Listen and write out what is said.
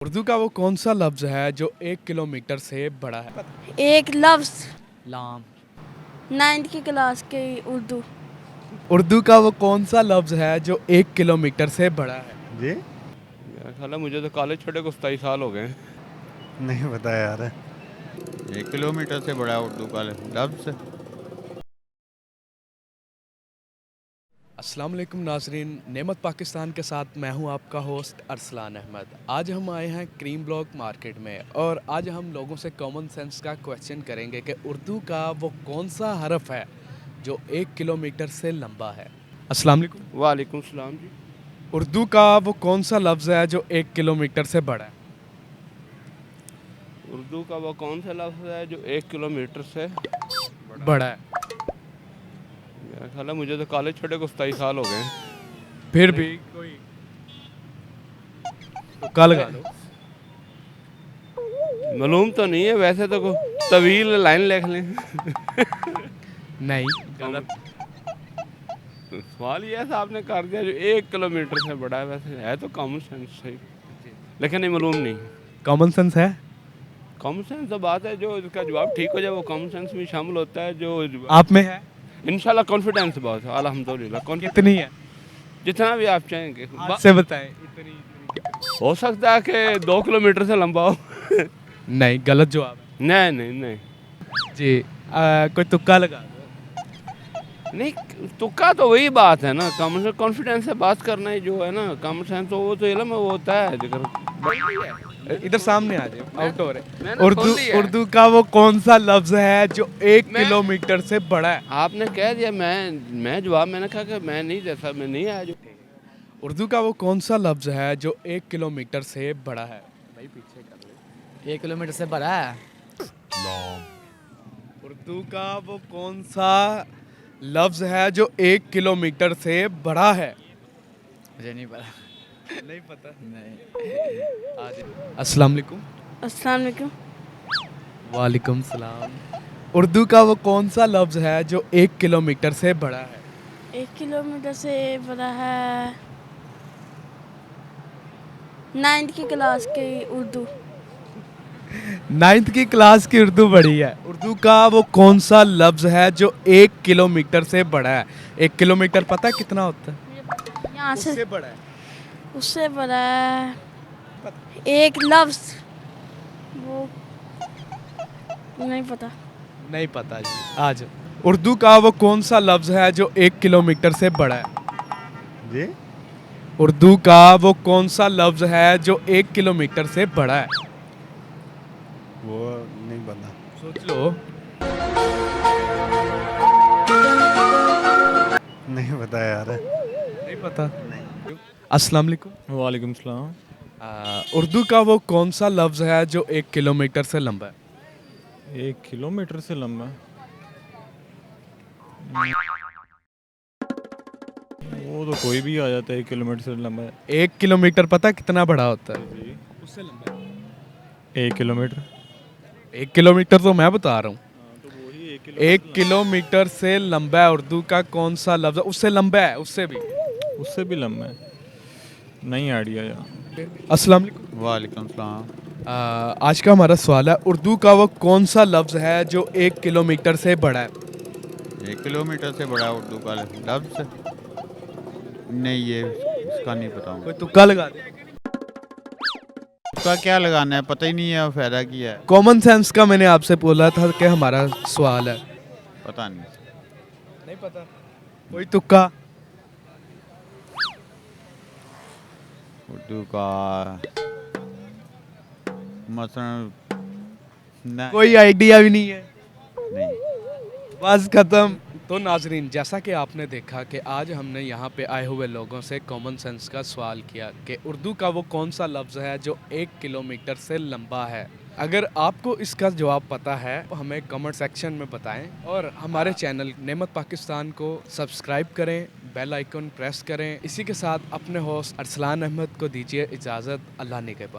उर्दू का वो कौन सा लफ्ज़ है जो 1 किलोमीटर से बड़ा है? एक लफ्ज़ लाम। 9th की क्लास की उर्दू। उर्दू का वो कौन सा लफ्ज़ है जो 1 किलोमीटर से बड़ा है? जी मेरा ख्याल है मुझे तो कॉलेज छोटे को 27 साल हो गए हैं। नहीं पता यार। 1 किलोमीटर से बड़ा उर्दू का लफ्ज़। अस्सलाम वालेकुम नाजरीन, नेमत पाकिस्तान के साथ मैं हूं आपका होस्ट अरसलान अहमद। आज हम आए हैं क्रीम ब्लॉक मार्केट में और आज हम लोगों से कॉमन सेंस का क्वेश्चन करेंगे कि उर्दू का वो कौन सा हरफ है जो 1 किलोमीटर से लंबा है। अस्सलाम वालेकुम। वालेकुम सलाम जी। उर्दू का वो कौन सा लफ्ज़ है जो 1 किलोमीटर से बड़ा है? उर्दू का वो कौन सा लफ्ज़ है जो 1 किलोमीटर से बड़ा है। मेरा ख्याल है मुझे तो कॉलेज छोटे को 27 साल हो गए हैं। फिर भी कोई तुक्का लगा लो। मालूम तो नहीं है, वैसे तो तवील लाइन लिख लें। नहीं, गलत। सवाल ये ऐसा आपने कर दिया जो 1 किलोमीटर से बड़ा है, वैसे है तो कॉमन सेंस सही, लेकिन नहीं मालूम नहीं। कॉमन सेंस है कॉमन सेंस तो बात है, जो इसका जवाब ठीक हो जाए वो कॉमन सेंस में शामिल होता है। जो आप में है? इंशाल्लाह कॉन्फिडेंस बहुत है, अल्हम्दुलिल्लाह। कितनी है? जितना भी आप चाहेंगे। आज से बताएं। हो सकता है कि 2 किलोमीटर से लंबा हो। नहीं, गलत जवाब है। नहीं नहीं नहीं जी, कोई तुक्का लगा दो। नहीं, तुक्का तो वही बात है ना, कॉमन कॉन्फिडेंस से बात करना ही जो है ना, कॉमन सेंस तो वो तो इल्म है, वो होता है जिक्र। इधर सामने आ जाए, आउट हो रहे। मैंने उर्दू खोल दिया है। उर्दू का वो कौन सा लफ्ज है जो 1 किलोमीटर से बड़ा है? आपने कह दिया, मैं जवाब मैंने कहा कि मैं नहीं जैसा मैं नहीं आया जो। उर्दू का वो कौन सा लफ्ज है जो 1 किलोमीटर से बड़ा है? भाई पीछे कर ले। 1 किलोमीटर से बड़ा है। उर्दू का वो कौन सा लफ्ज है जो 1 किलोमीटर से बड़ा है? मुझे नहीं पता। नहीं पता। नहीं। अस्सलाम वालेकुम। अस्सलाम वालेकुम। वालेकुम सलाम। उर्दू का वो कौन सा लफ्ज है जो 1 किलोमीटर से बड़ा है? 1 किलोमीटर से बड़ा है 9th की क्लास की उर्दू। 9th की क्लास की उर्दू बड़ी है। उर्दू का वो कौन सा लफ्ज है जो 1 किलोमीटर से बड़ा है? 1 किलोमीटर पता है कितना होता है? यहाँ से उससे बड़ा है। उससे बड़ा है एक लफ्ज़, वो नहीं पता। नहीं पता जी। आज उर्दू का वो कौन सा लफ्ज है जो 1 किलोमीटर से बड़ा है? जी उर्दू का वो कौन सा लफ्ज है जो 1 किलोमीटर से बड़ा है? वो नहीं पता। सोच लो। नहीं पता यार। नहीं पता। अस्सलाम वालेकुम। वालेकुम सलाम। उर्दू का वो कौन सा लफ्ज है जो 1 किलोमीटर से लंबा है? 1 किलोमीटर से लंबा। वो तो कोई भी आ जाता है, 1 किलोमीटर से लंबा है। 1 किलोमीटर पता है कितना बड़ा होता है? उससे लंबा है। 1 किलोमीटर। 1 किलोमीटर तो मैं बता रहा हूँ। तो वही 1 किलोमीटर से लंबा है उर्दू का कौन सा लफ्ज है? उससे लंबा है, उससे भी। उससे भी लंबा है। नहीं आइडिया यार। अस्सलाम वालेकुम। वालेकुम सलाम। आज का हमारा सवाल है, उर्दू का वो कौन सा लफ्ज है जो 1 किलोमीटर से बड़ा है? 1 किलोमीटर से बड़ा उर्दू का लफ्ज़। नहीं, ये इसका नहीं पता हूँ। कोई तुक्का लगा दे। उसका क्या लगाना है, पता ही नहीं है, फ़ायदा किया है। कॉमन सेंस का मैंने आपसे बोला था कि हमारा सवाल है। पता नहीं। नहीं पता। कोई तुक्का? उर्दू का मसलन नहीं। कोई आइडिया भी नहीं है। नहीं। बस खत्म। तो नाजरीन, जैसा कि आपने देखा कि आज हमने यहाँ पे आए हुए लोगों से कॉमन सेंस का सवाल किया कि उर्दू का वो कौन सा लफ्ज़ है जो 1 किलोमीटर से लंबा है। अगर आपको इसका जवाब पता है तो हमें कमेंट सेक्शन में बताएं और हमारे चैनल नेमत पाकिस्तान को सब्सक्राइब करें, बेल आइकन प्रेस करें। इसी के साथ अपने होस्ट अरसलान अहमद को दीजिए इजाज़त। अल्लाह निगहबान।